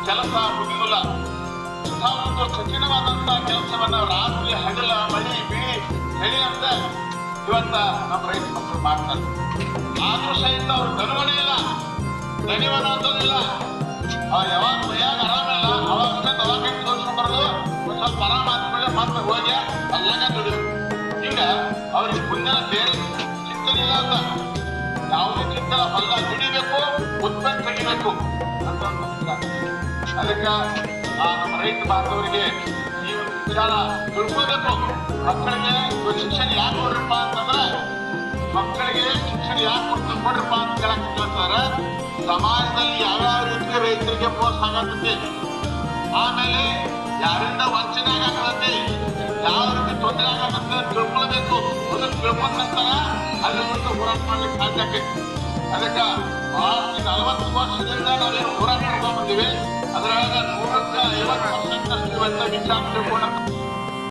ಕೆಲಸ ಮುಗಿದಿಲ್ಲ. ಒಂದು ಕಠಿಣವಾದಂತಹ ಕೆಲಸವನ್ನ ರಾತ್ರಿ ಹಗಲ ಮಳಿ ಬಿಳಿ ಚಳಿ ಅಂತ ಇವತ್ತ ನಮ್ಮ ರೈತ ಮಕ್ಕಳು ಮಾಡ್ತಾರೆ. ಆದ್ರೂ ಸಹಿತ ಅವ್ರು ದಣಿವನೇ ಇಲ್ಲ, ದಣಿವನ ಅಂತದಿಲ್ಲ. ಯಾವಾಗ ಮೈಯಾಗ ಆರಾಮಿಲ್ಲ ಅವಾಗ ದವಾಖಾನೆ ತೋರಿಸ್ಕೊಂಡ್ಬಾರ್ದು, ಒಂದ್ ಸ್ವಲ್ಪ ಆರಾಮ ಆದ್ಮೇಲೆ ಮತ್ತೆ ಹೋಗಿ ಅಲ್ಲಾಗ ದುಡಿದ್ರು. ಹಿಂಗ ಅವ್ರಿಗೆ ಮುಂದಿನ ಬೇರೆ ಚಿಂತನೆ ಇಲ್ಲ ಅಂತ, ಯಾವುದೇ ಚಿಂತನೆ ಹೊಲ ದುಡಿಬೇಕು, ಉತ್ಪನ್ನ ತೆಗಿಬೇಕು ಅಂತ. ಅದಕ್ಕ ನಮ್ಮ ರೈತ ಬಾಂಧವರಿಗೆ ಈ ಒಂದು ವಿಚಾರ ತಿಳ್ಕೋಬೇಕು. ಮಕ್ಕಳಿಗೆ ಶಿಕ್ಷಣ ಯಾಕೆ ಕೊಡ್ರಪ್ಪ ಅಂತಂದ್ರೆ, ಮಕ್ಕಳಿಗೆ ಶಿಕ್ಷಣ ಯಾಕೆ ಕೊಡ್ರಪ್ಪ ಅಂತ ಕೇಳಕ್ ಕೇಳ್ತಾರೆ. ಸಮಾಜದಲ್ಲಿ ಯಾವ್ಯಾವ ರೀತಿಯ ರೈತರಿಗೆ ಮೋಸ ಆಗತ್ತೆ, ಆಮೇಲೆ ಯಾರಿಂದ ವಂಚನೆ ಆಗತ್ತೆ, ಯಾವ ರೀತಿ ತೊಂದರೆ ಆಗತ್ತೆ ತಿಳ್ಕೊಳ್ಬೇಕು. ಅದನ್ನು ತಿಳ್ಕೊಂಡ ನಂತರ ಅಲ್ಲಿ ಒಂದು ಹೋರಾಟ ಮಾಡ್ಲಿಕ್ಕೆ ಸಾಧ್ಯ ಆಕೈತಿ. ಅದಕ್ಕೆ 40 ವರ್ಷದಿಂದ ನಾವೇನು ಹೋರಾಟ ಮಾಡ್ಕೊಂಡ್ ಬಂದಿವಿ, ಅದರೊಳಗ 150% ಇವತ್ತ ವಿಚಾರ ತಿಳ್ಕೊಂಡ